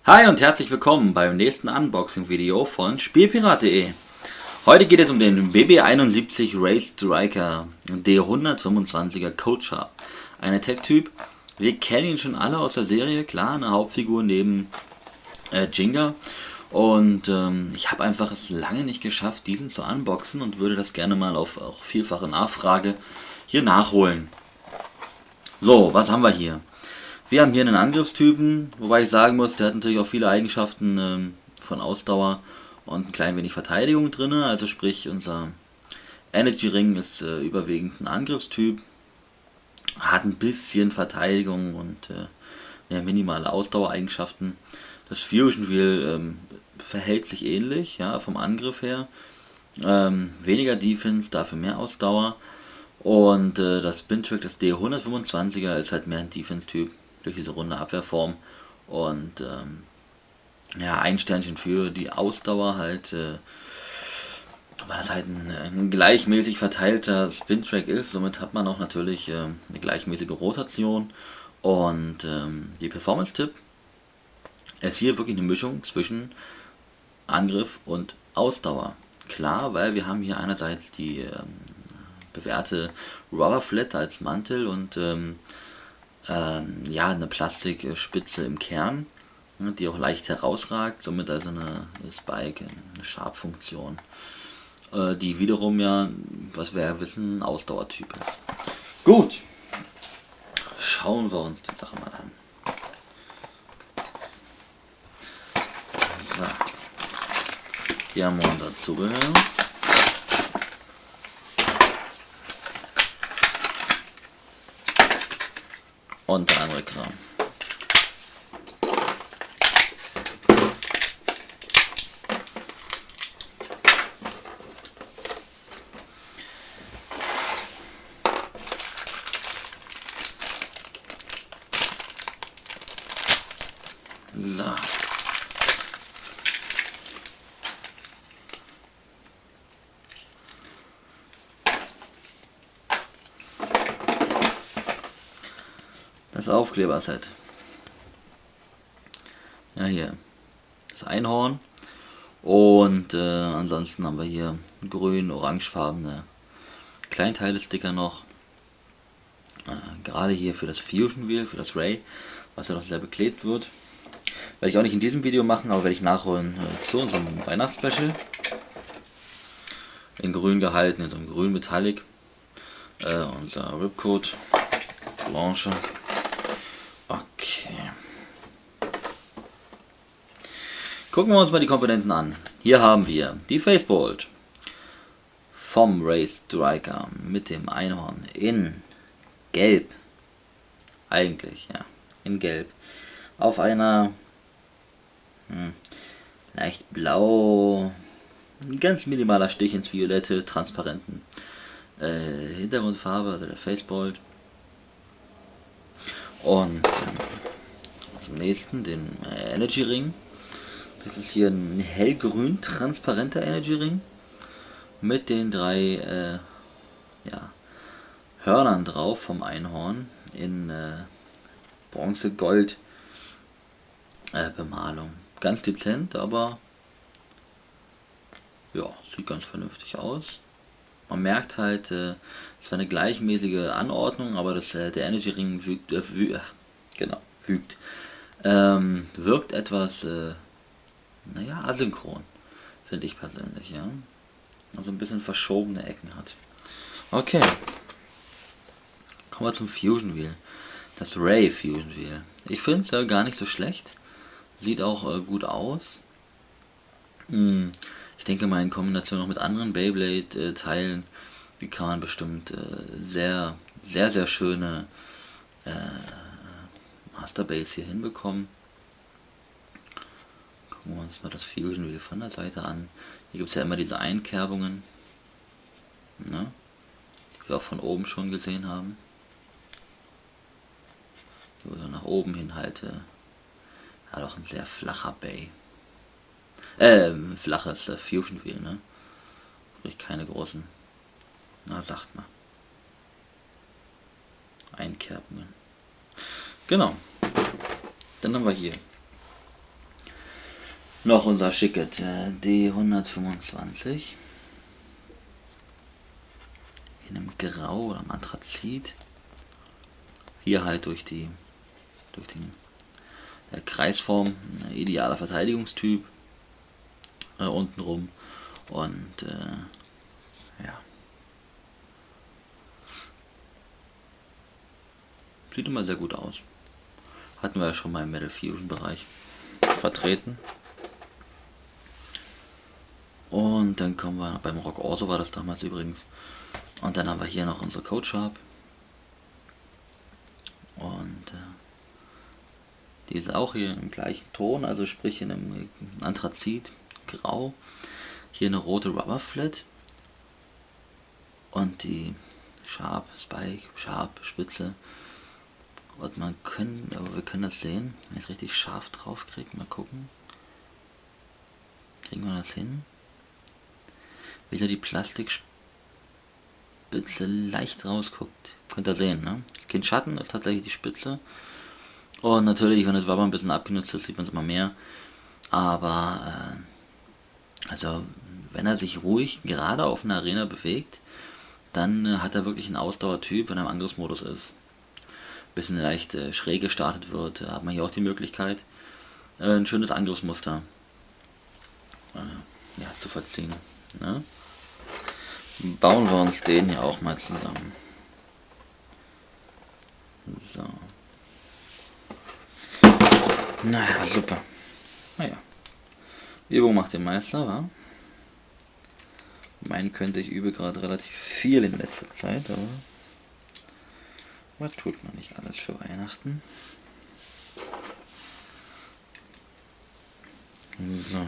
Hi und herzlich willkommen beim nächsten Unboxing-Video von Spielpirat.de. Heute geht es um den BB71 Race Striker D125er Coacher. Ein Attack-Typ. Wir kennen ihn schon alle aus der Serie, klar, eine Hauptfigur neben Jinga. Und ich habe einfach es lange nicht geschafft, diesen zu unboxen und würde das gerne mal auf auch vielfache Nachfrage hier nachholen. So, was haben wir hier? Wir haben hier einen Angriffstypen, wobei ich sagen muss, der hat natürlich auch viele Eigenschaften von Ausdauer und ein klein wenig Verteidigung drin. Also sprich, unser Energy Ring ist überwiegend ein Angriffstyp, hat ein bisschen Verteidigung und ja, minimale Ausdauereigenschaften. Das Fusion Wheel verhält sich ähnlich, ja, vom Angriff her. Weniger Defense, dafür mehr Ausdauer. Und das Spin-Track, das D125er, ist halt mehr ein Defense-Typ durch diese runde Abwehrform. Und ja, ein Sternchen für die Ausdauer halt, weil das halt ein gleichmäßig verteilter Spin-Track ist. Somit hat man auch natürlich eine gleichmäßige Rotation. Und die Performance-Tipp ist hier wirklich eine Mischung zwischen Angriff und Ausdauer. Klar, weil wir haben hier einerseits die bewährte Rubber Flat als Mantel und ja, eine Plastikspitze im Kern, die auch leicht herausragt, somit also eine Spike, eine Sharp-Funktion, die wiederum ja, was wir ja wissen, ein Ausdauertyp ist. Gut, schauen wir uns die Sache mal an. So, hier haben wir unser Zubehör. Und der andere Kram. So. Das Aufkleberset. Ja, hier das Einhorn. Und ansonsten haben wir hier grün, orangefarbene Kleinteile-Sticker noch. Gerade hier für das Fusion Wheel, für das Ray, was ja noch sehr beklebt wird. Werde ich auch nicht in diesem Video machen, aber werde ich nachholen zu unserem Weihnachtsspecial. In grün gehalten, in so einem grün Metallic. Unser Ripcoat, Blanche. Okay. Gucken wir uns mal die Komponenten an. Hier haben wir die Facebolt vom Race Striker mit dem Einhorn in Gelb. Eigentlich, ja, in Gelb. Auf einer leicht blau, ein ganz minimaler Stich ins Violette, transparenten Hintergrundfarbe, also der Facebolt. Und zum nächsten, den Energy Ring. Das ist hier ein hellgrün transparenter Energy Ring mit den drei ja, Hörnern drauf vom Einhorn in Bronze-Gold Bemalung. Ganz dezent, aber ja, sieht ganz vernünftig aus. Man merkt halt, es war eine gleichmäßige Anordnung, aber der Energy Ring wirkt etwas, naja, asynchron, finde ich persönlich, ja. Also ein bisschen verschobene Ecken hat. Okay, kommen wir zum Fusion Wheel. Das Ray Fusion Wheel. Ich finde es gar nicht so schlecht. Sieht auch gut aus. Ich denke mal in Kombination noch mit anderen Beyblade-Teilen, wie kann man bestimmt sehr schöne Masterbase hier hinbekommen. Gucken wir uns mal das Fusion Wheel von der Seite an. Hier gibt es ja immer diese Einkerbungen, ne, die wir auch von oben schon gesehen haben. Die wir nach oben hin halte. Ja, doch ein sehr flacher Bay. Flaches Fusion Wheel, ne? Sprich keine großen, na sagt mal, Einkerbungen. Genau. Dann haben wir hier Noch unser Schicket D125 in einem Grau oder Anthrazit. Hier halt durch den Kreisform, ein idealer Verteidigungstyp untenrum und ja, sieht immer sehr gut aus. Hatten wir ja schon mal im Metal Fusion Bereich vertreten. Und dann kommen wir beim Rock Orso, war das damals übrigens. Und dann haben wir hier noch unsere Code Sharp. Und die ist auch hier im gleichen Ton, also sprich in einem Anthrazit, Grau. Hier eine rote Rubber Flat. Und die Sharp, Spike, Sharp, Spitze. Und wir können das sehen, wenn ich es richtig scharf drauf kriege. Mal gucken. Kriegen wir das hin? Wieder die Plastikspitze leicht rausguckt. Könnt ihr sehen, ne? Kein Schatten, ist tatsächlich die Spitze. Und natürlich, wenn das Rubber ein bisschen abgenutzt ist, sieht man es immer mehr. Aber, also, wenn er sich ruhig gerade auf einer Arena bewegt, dann hat er wirklich einen Ausdauertyp, wenn er im Angriffsmodus ist. Bisschen leicht schräg gestartet wird, hat man hier auch die Möglichkeit, ein schönes Angriffsmuster ja, zu verziehen. Ne? Bauen wir uns den ja auch mal zusammen. So. Naja, super. Naja. Übung macht den Meister, wa? Meinen könnte, ich übe gerade relativ viel in letzter Zeit, aber was tut man nicht alles für Weihnachten? So.